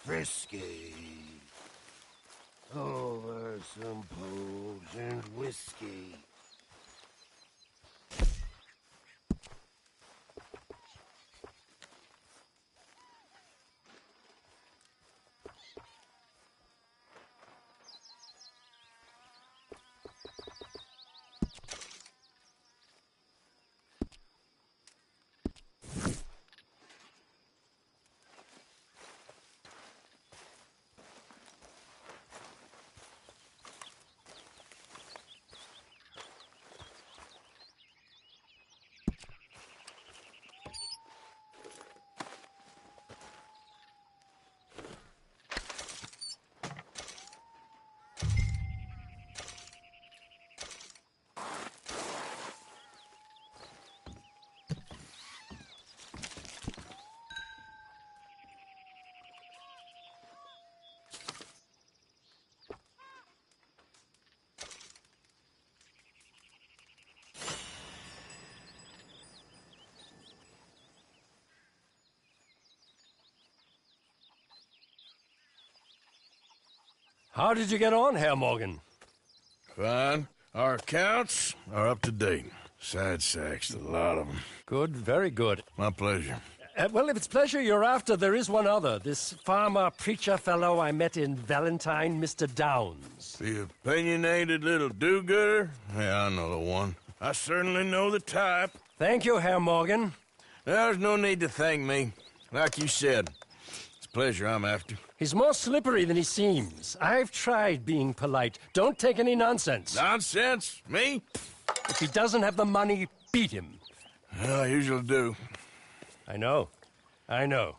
frisky. Over some potent whiskey. How did you get on, Herr Morgan? Fine. Our accounts are up to date. Sad sacks, a lot of them. Good, very good. My pleasure. Well, if it's pleasure you're after, there is one other. This farmer preacher fellow I met in Valentine, Mr. Downs. The opinionated little do-gooder? Yeah, I know the one. I certainly know the type. Thank you, Herr Morgan. There's no need to thank me. Like you said, it's pleasure I'm after. He's more slippery than he seems. I've tried being polite. Don't take any nonsense. Nonsense? Me? If he doesn't have the money, beat him. Well, I usually do. I know. I know.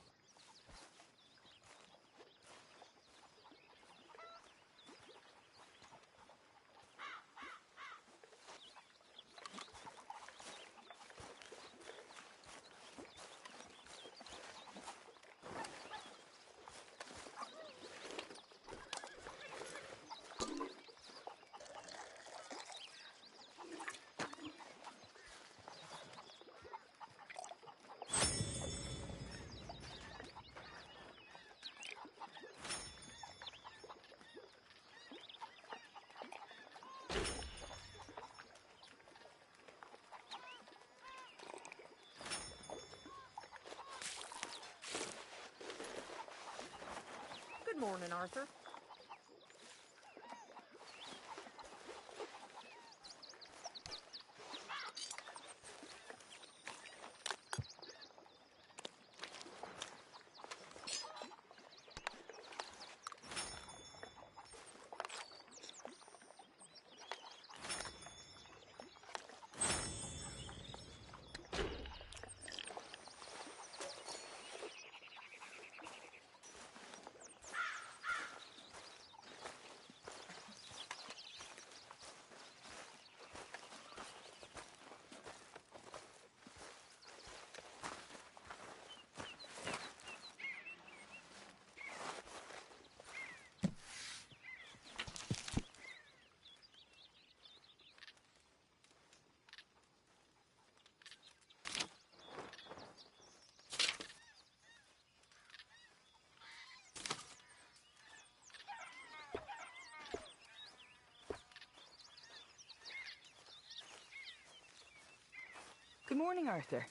Good morning, Arthur. Good morning, Arthur.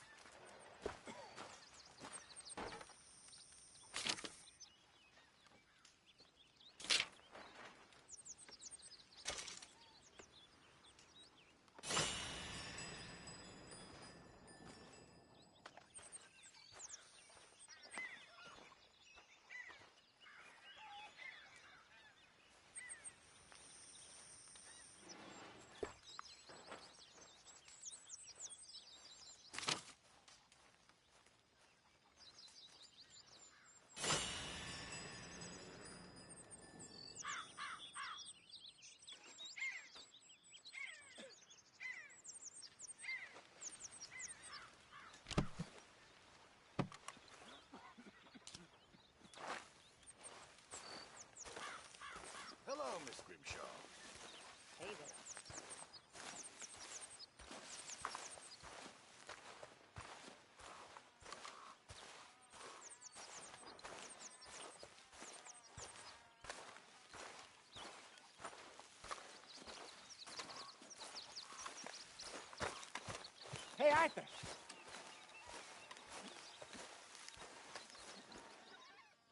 Arthur.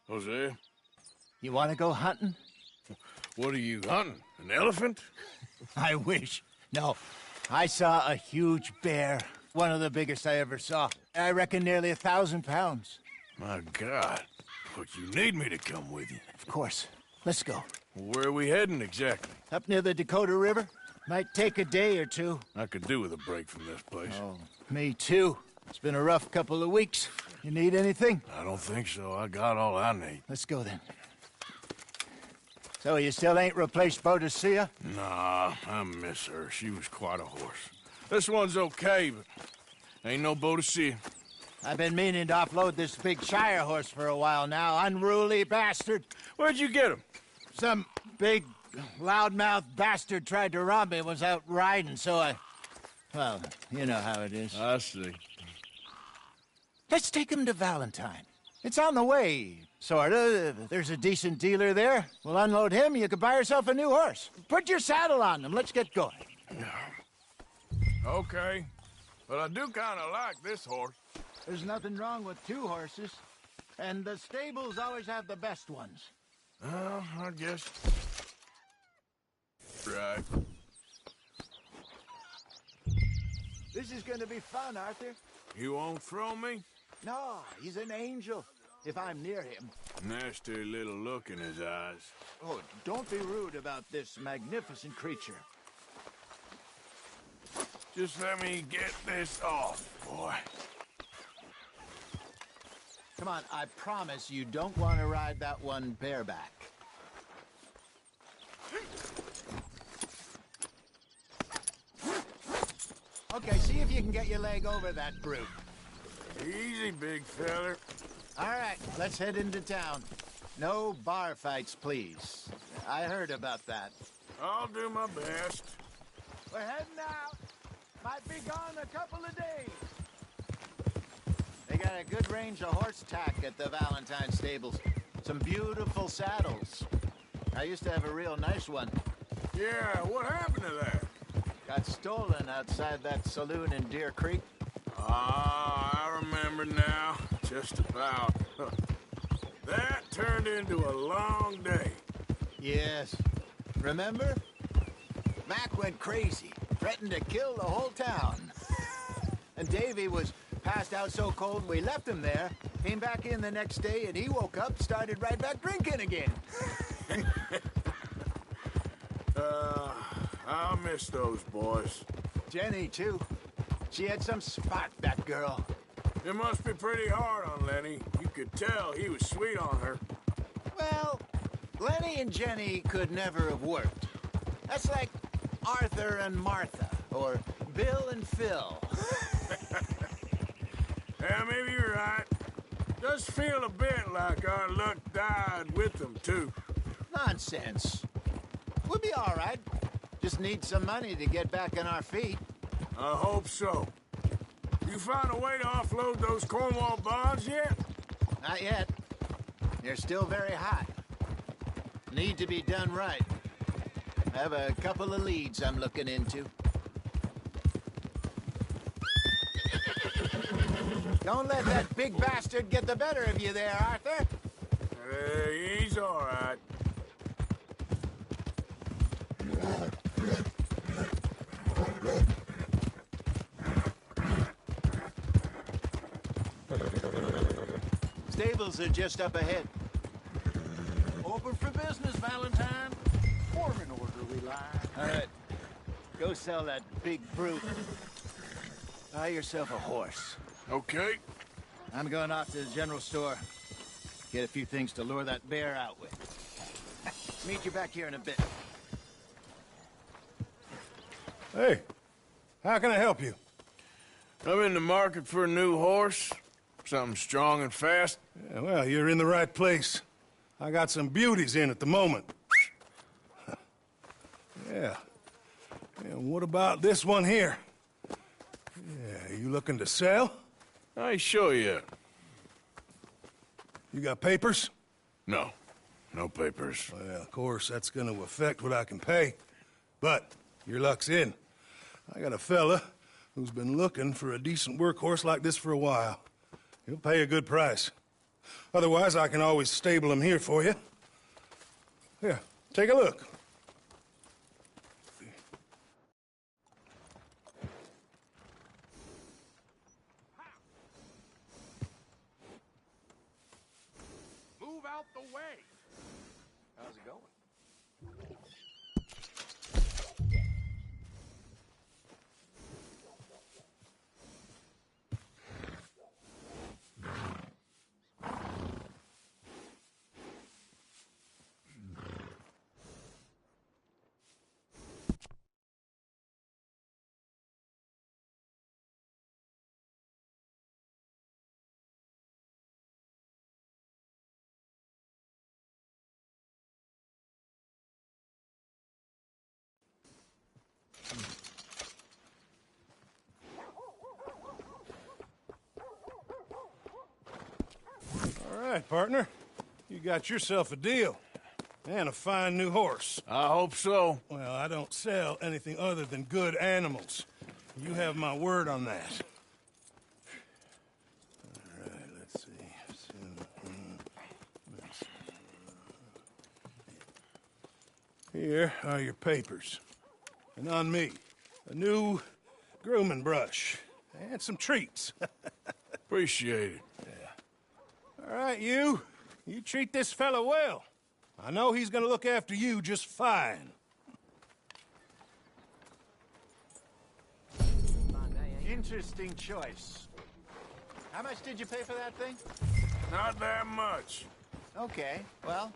Jose, You want to go hunting? what are you hunting? An elephant? I wish. No. I saw a huge bear. One of the biggest I ever saw. I reckon nearly 1,000 pounds. My God. But you need me to come with you. Of course. Let's go. Where are we heading exactly? Up near the Dakota River. Might take a day or two. I could do with a break from this place. Oh, me too. It's been a rough couple of weeks. You need anything? I don't think so. I got all I need. Let's go then. So you still ain't replaced Boadicea? Nah, I miss her. She was quite a horse. This one's okay, but ain't no Boadicea. I've been meaning to offload this big Shire horse for a while now. Unruly bastard. Where'd you get him? Some big, loudmouth bastard tried to rob me and was out riding, so I... Well, you know how it is. I see. Let's take him to Valentine. It's on the way, sorta. There's a decent dealer there. We'll unload him, you could buy yourself a new horse. Put your saddle on him, let's get going. Okay. But I do kind of like this horse. There's nothing wrong with two horses. And the stables always have the best ones. I guess. Right. This is gonna be fun, Arthur. You won't throw me? No, he's an angel, if I'm near him. Nasty little look in his eyes. Oh, don't be rude about this magnificent creature. Just let me get this off, boy. Come on, I promise you don't want to ride that one bareback. Okay, see if you can get your leg over that brute. Easy, big feller. All right, let's head into town. No bar fights, please. I heard about that. I'll do my best. We're heading out. Might be gone a couple of days. They got a good range of horse tack at the Valentine stables. Some beautiful saddles. I used to have a real nice one. Yeah, what happened to that? Got stolen outside that saloon in Deer Creek. Ah, I remember now. Just about. That turned into a long day. Yes. Remember? Mac went crazy, threatened to kill the whole town. And Davy was passed out so cold we left him there, came back in the next day, and he woke up, started right back drinking again. I'll miss those boys. Jenny, too. She had some spot, that girl. It must be pretty hard on Lenny. You could tell he was sweet on her. Well, Lenny and Jenny could never have worked. That's like Arthur and Martha, or Bill and Phil. Yeah, maybe you're right. Does feel a bit like our luck died with them, too. Nonsense. We'll be all right. Just need some money to get back on our feet. I hope so. You found a way to offload those Cornwall bonds yet? Not yet. They're still very hot. Need to be done right. I have a couple of leads I'm looking into. Don't let that big bastard get the better of you there, Arthur. He's all right. Stables are just up ahead. Open for business, Valentine. Form an order, we lie. All right. Go sell that big brute. Buy yourself a horse. Okay. I'm going off to the general store. Get a few things to lure that bear out with. Meet you back here in a bit. Hey, how can I help you? I'm in the market for a new horse. Something strong and fast. Yeah, well, you're in the right place. I got some beauties in at the moment. Yeah. And what about this one here? Yeah, you looking to sell? I ain't sure yet. You got papers? No. No papers. Well, of course, that's gonna affect what I can pay. But your luck's in. I got a fella who's been looking for a decent workhorse like this for a while. He'll pay a good price. Otherwise, I can always stable him here for you. Here, take a look. Move out the way. How's it going? All right, partner. You got yourself a deal. And a fine new horse. I hope so. Well, I don't sell anything other than good animals. You have my word on that. All right, let's see. Here are your papers. And on me, a new grooming brush. And some treats. Appreciate it. All right, you. You treat this fella well. I know he's gonna look after you just fine. Interesting choice. How much did you pay for that thing? Not that much. Okay, well,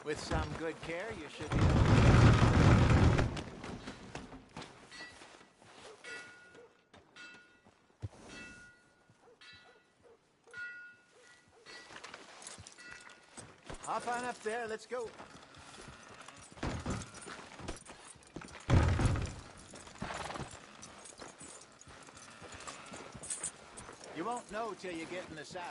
with some good care, you should be... Hop on up there, let's go. You won't know till you get in the saddle.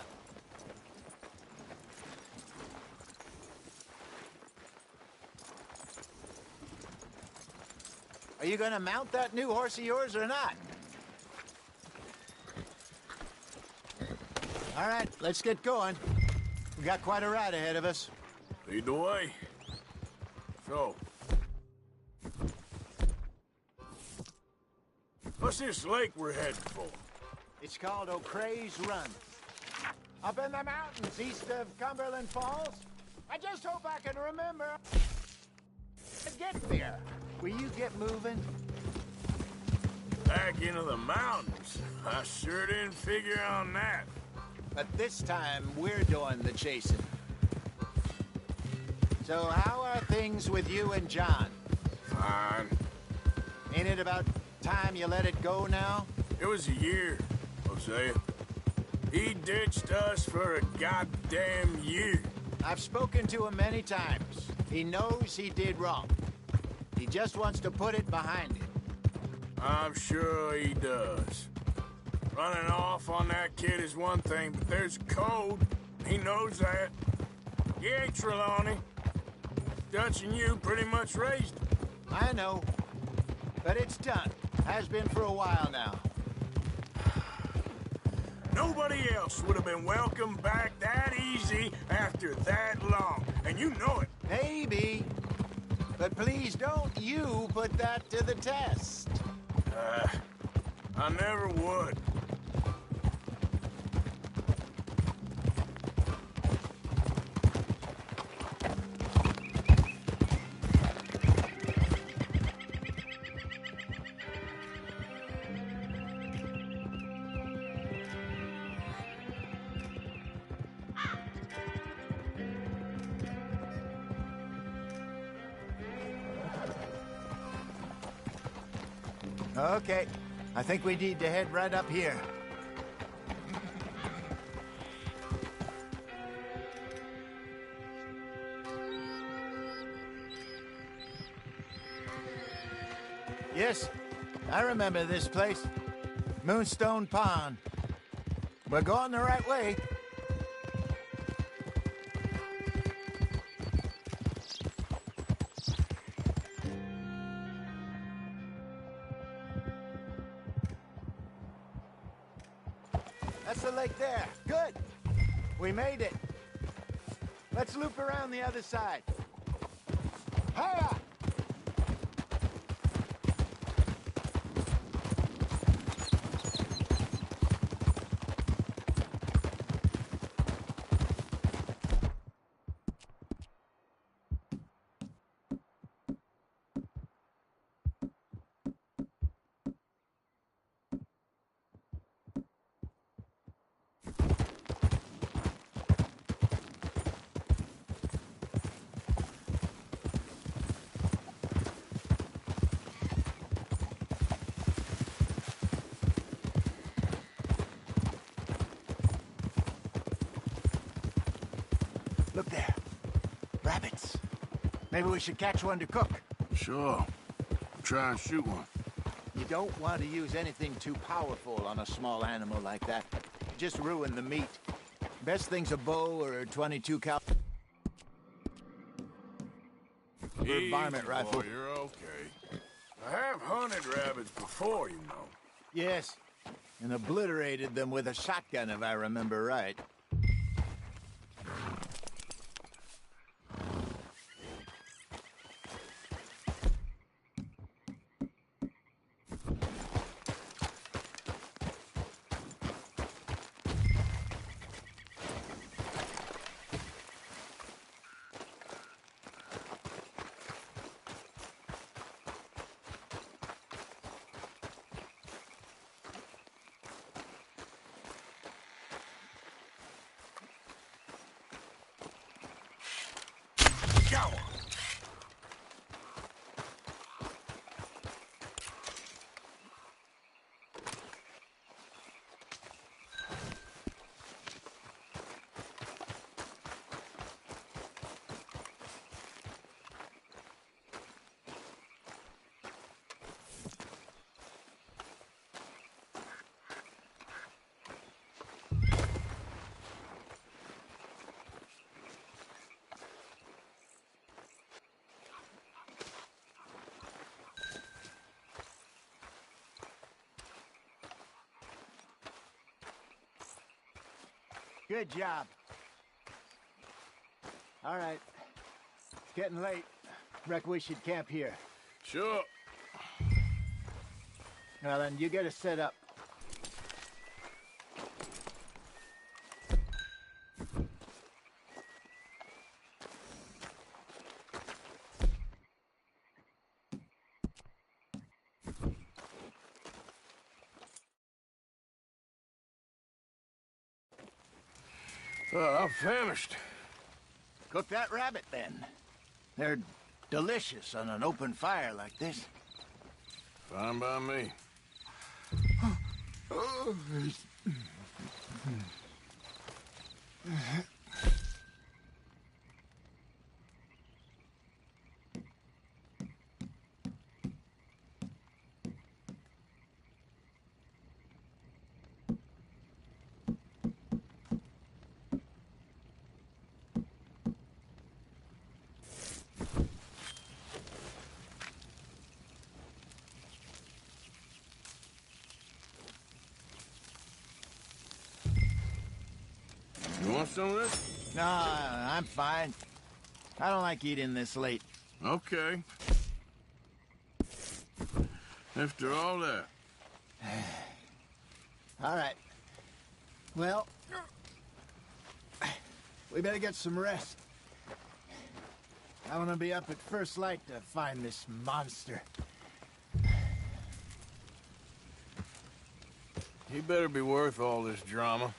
Are you gonna mount that new horse of yours or not? All right, let's get going. We got quite a ride ahead of us. Lead the way. So. What's this lake we're heading for? It's called O'Creagh's Run. Up in the mountains east of Cumberland Falls. I just hope I can remember to get there. Will you get moving? Back into the mountains. I sure didn't figure on that. But this time, we're doing the chasing. So how are things with you and John? Fine. Ain't it about time you let it go now? It was a year, Hosea. He ditched us for a goddamn year. I've spoken to him many times. He knows he did wrong. He just wants to put it behind him. I'm sure he does. Running off on that kid is one thing, but there's code. He knows that. He ain't Trelawney. Dutch and you pretty much raised him. I know. But it's done. Has been for a while now. Nobody else would have been welcomed back that easy after that long. And you know it. Maybe. But please don't you put that to the test. I never would. Okay. I think we need to head right up here. Yes, I remember this place. Moonstone Pond. We're going the right way. across the lake there. Good. We made it. Let's loop around the other side. Hiya! Look there. Rabbits. Maybe we should catch one to cook. Sure. Try and shoot one. You don't want to use anything too powerful on a small animal like that. Just ruin the meat. Best thing's a bow or a 22 cal. Varmint rifle. Boy, you're okay. I have hunted rabbits before, you know. Yes. And obliterated them with a shotgun, if I remember right. Good job. All right. It's getting late. Reckon we should camp here. Sure. Well, then, you get us set up. I'm famished. Cook that rabbit, then. They're delicious on an open fire like this. Fine by me. You want some of this? No, I'm fine. I don't like eating this late. Okay. After all that. All right. Well, we better get some rest. I want to be up at first light to find this monster. He better be worth all this drama.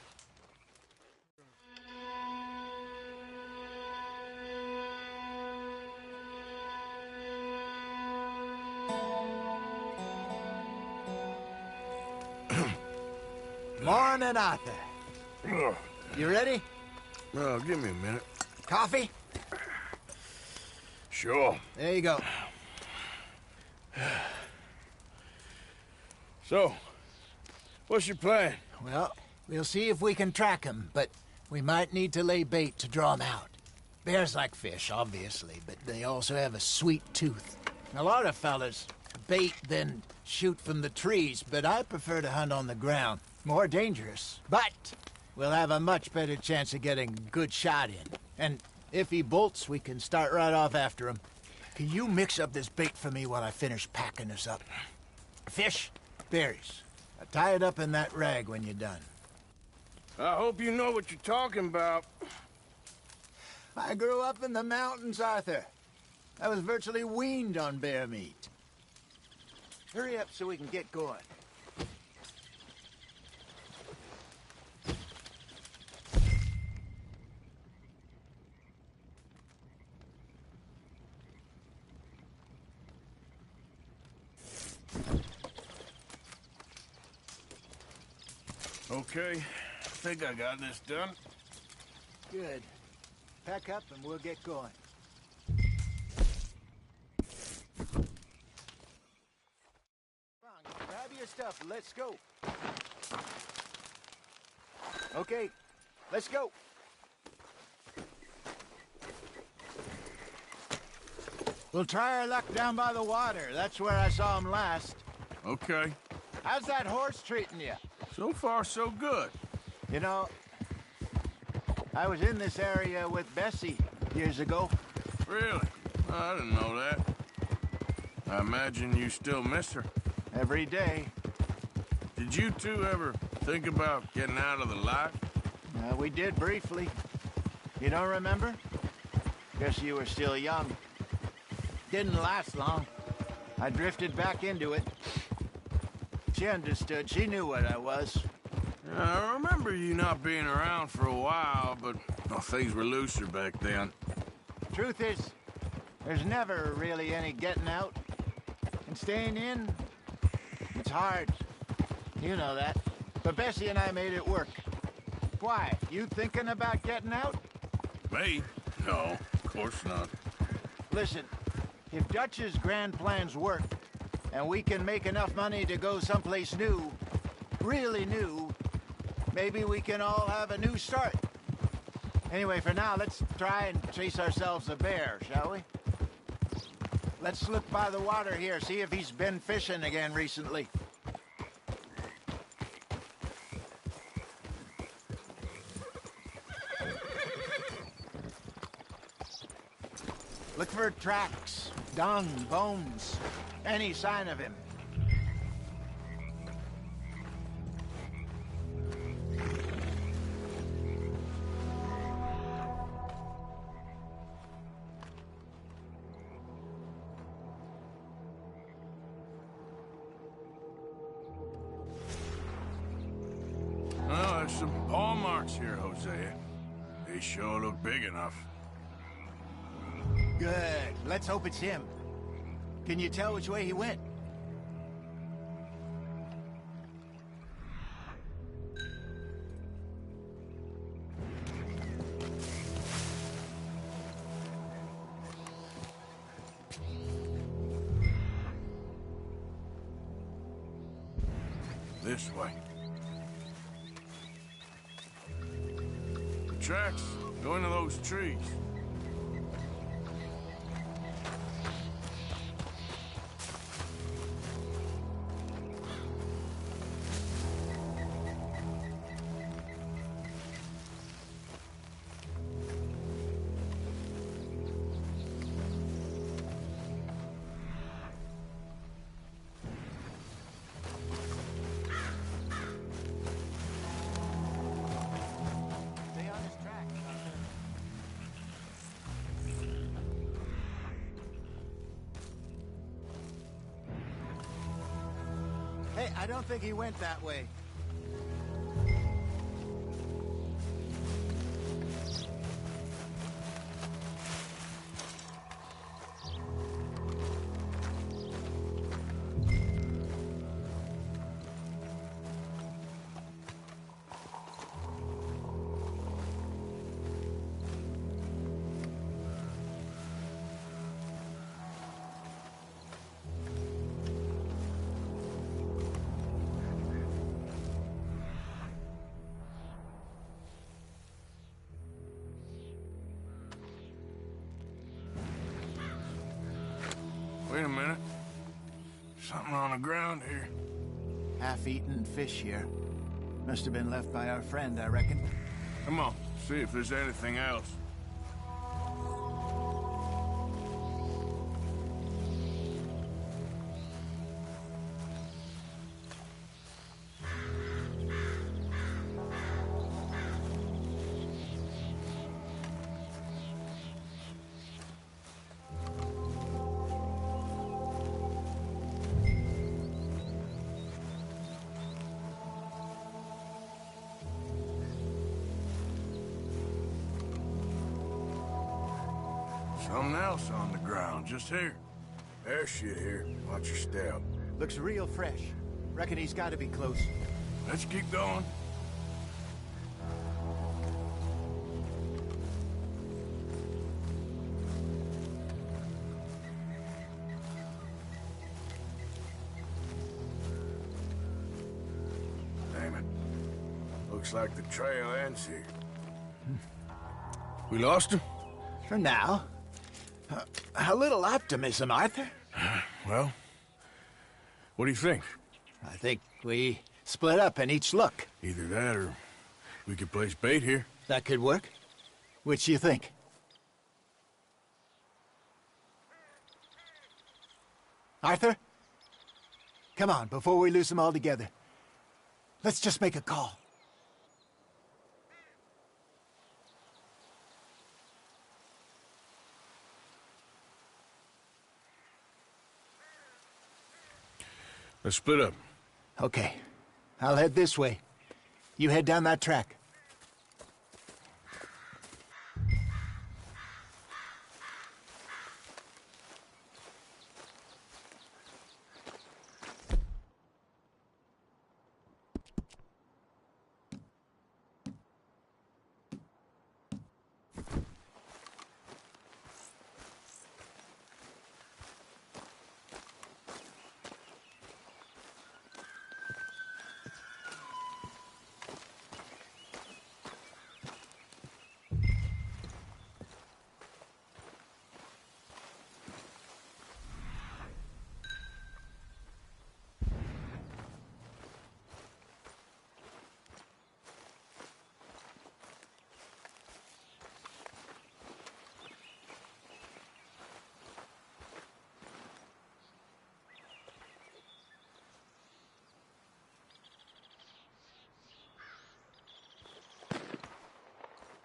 Morning, Arthur. You ready? Well, give me a minute. Coffee? Sure. There you go. So, what's your plan? Well, we'll see if we can track him, but we might need to lay bait to draw him out. Bears like fish, obviously, but they also have a sweet tooth. A lot of fellas bait, then shoot from the trees, but I prefer to hunt on the ground. More dangerous, but we'll have a much better chance of getting a good shot in. And if he bolts, we can start right off after him. Can you mix up this bait for me while I finish packing this up? Fish, berries. I'll tie it up in that rag when you're done. I hope you know what you're talking about. I grew up in the mountains, Arthur. I was virtually weaned on bear meat. Hurry up so we can get going. Okay, I think I got this done. Good. Pack up and we'll get going. Come on, grab your stuff and let's go. Okay, let's go. We'll try our luck down by the water. That's where I saw him last. Okay. How's that horse treating you? So far, so good. You know, I was in this area with Bessie years ago. Really? I didn't know that. I imagine you still miss her. Every day. Did you two ever think about getting out of the life? We did briefly. You don't remember? Guess you were still young. Didn't last long. I drifted back into it. She understood. She knew what I was. I remember you not being around for a while, but well, things were looser back then. Truth is, there's never really any getting out. And staying in, it's hard. You know that. But Bessie and I made it work. Why? You thinking about getting out? Me? No, of course not. Listen, if Dutch's grand plans work, and we can make enough money to go someplace new, really new, maybe we can all have a new start. Anyway, for now, let's try and chase ourselves a bear, shall we? Let's look by the water here, see if he's been fishing again recently. Look for tracks, dung, bones, any sign of him. Well, there's some paw marks here, Hosea. They sure look big enough. Good. Let's hope it's him. Can you tell which way he went? This way. The tracks go into those trees. Stay on his track. Hey, I don't think he went that way. Wait a minute. Something on the ground here. Half-eaten fish here. Must have been left by our friend, I reckon. Come on, see if there's anything else. Something else on the ground, just here. There's shit here. Watch your step. Looks real fresh. Reckon he's got to be close. Let's keep going. Damn it. Looks like the trail ends here. We lost him? For now. A little optimism, Arthur. Well, what do you think? I think we split up and each look. Either that or we could place bait here. That could work. Which you think? Arthur? Come on, before we lose them altogether. Let's just make a call. Let's split up. Okay. I'll head this way. You head down that track.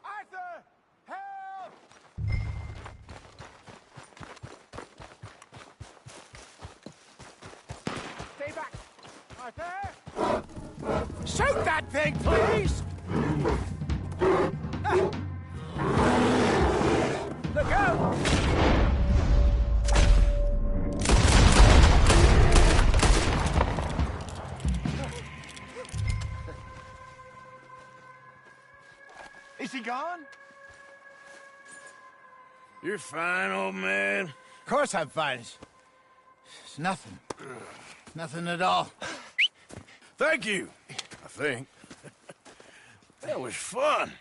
Arthur! Help! Stay back! Arthur! Shoot that thing, please! Look out! Is he gone? You're fine, old man. Of course I'm fine. It's nothing. Nothing at all. Thank you, I think. That was fun.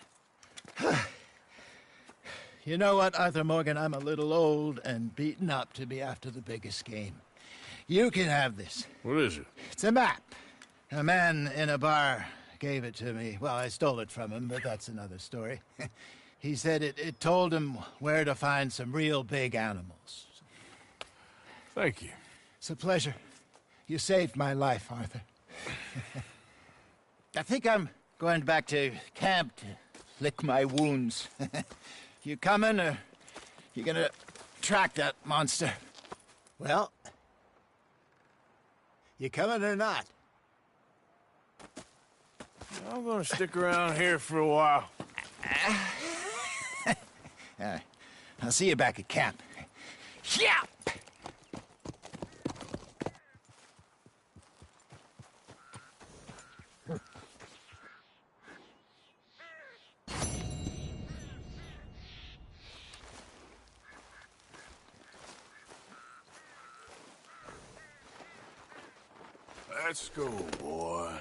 You know what, Arthur Morgan? I'm a little old and beaten up to be after the biggest game. You can have this. What is it? It's a map. A man in a bar gave it to me. Well, I stole it from him, but that's another story. He said it told him where to find some real big animals. Thank you. It's a pleasure. You saved my life, Arthur. I think I'm going back to camp to lick my wounds. You coming, or you gonna track that monster? Well, you coming or not? I'm gonna stick around here for a while. I'll see you back at camp. Yeah! Let's go, boy.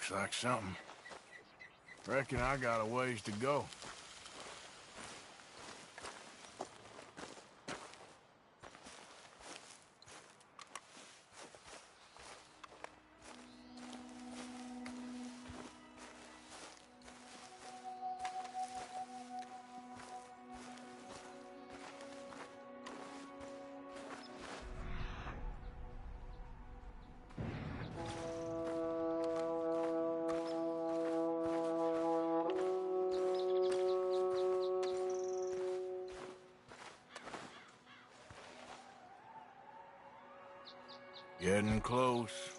Looks like something. Reckon I got a ways to go. Getting close.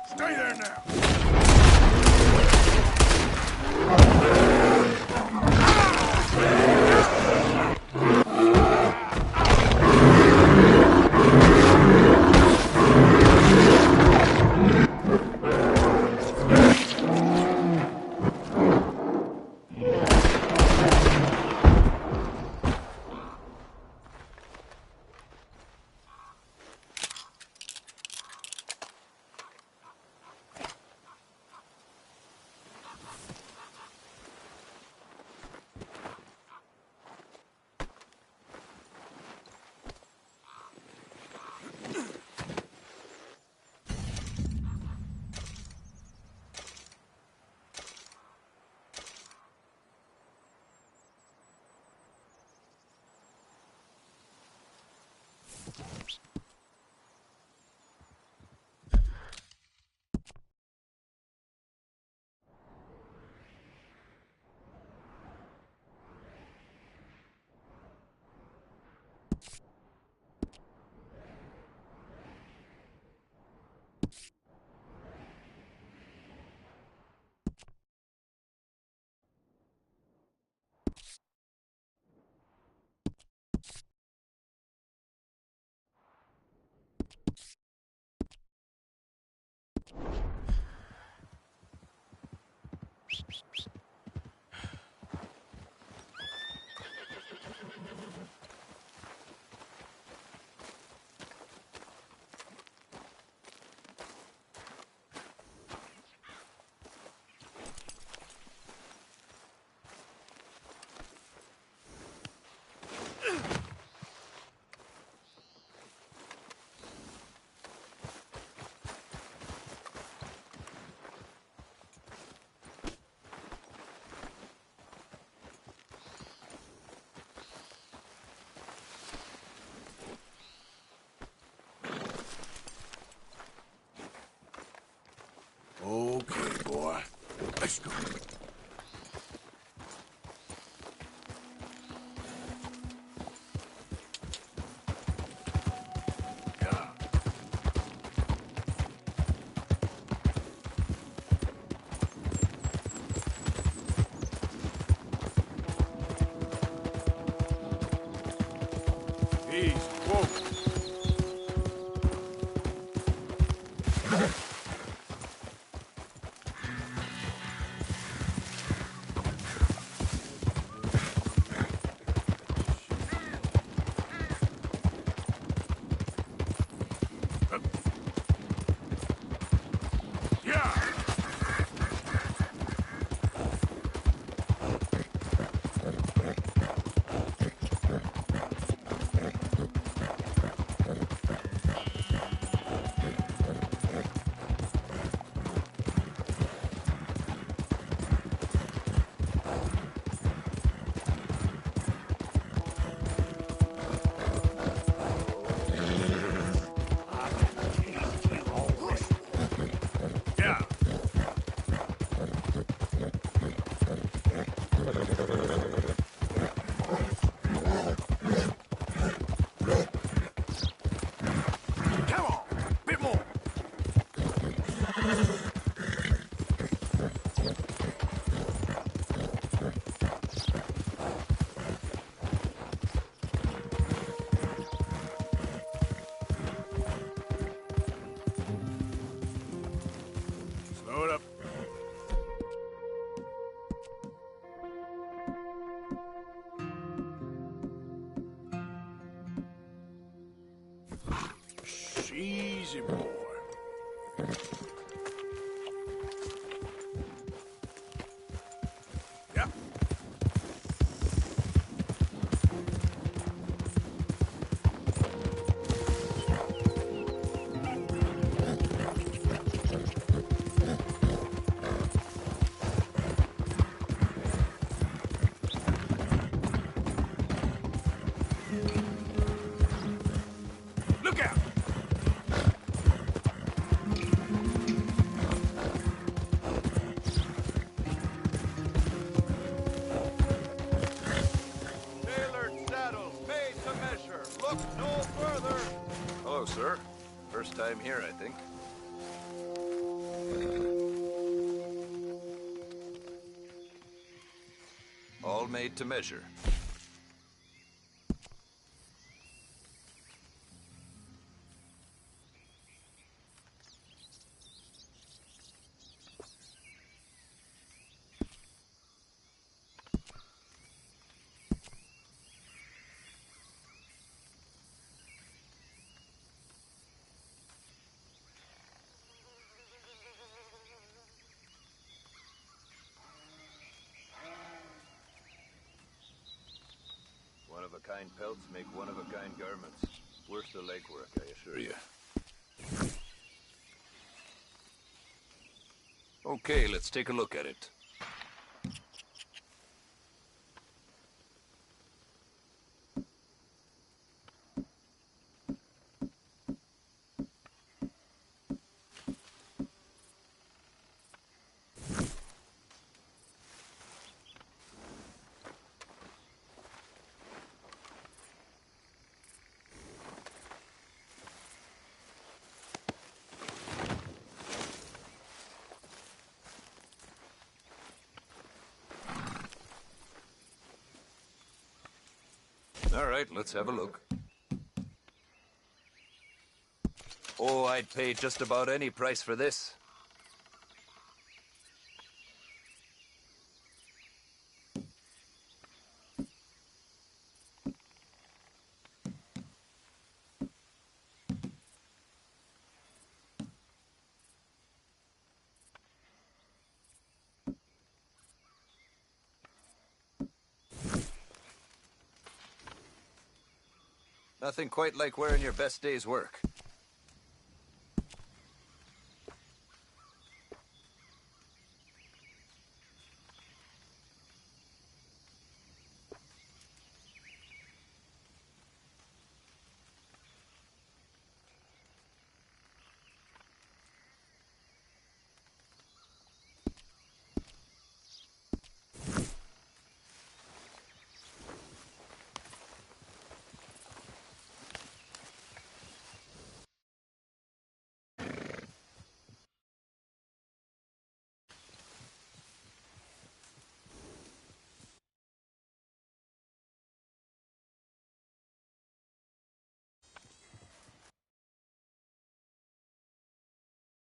Stay there now! Okay, boy. Let's go. Easy. Whoa. Easy, boy. Yep. Look out! Tailored saddles, made to measure. Look no further. Hello, sir. First time here, I think. All made to measure. One-of-a-kind pelts make one-of-a-kind garments. Worth the legwork, I assure you. Okay, let's take a look at it. All right, let's have a look. Oh, I'd pay just about any price for this. Nothing quite like wearing your best day's work.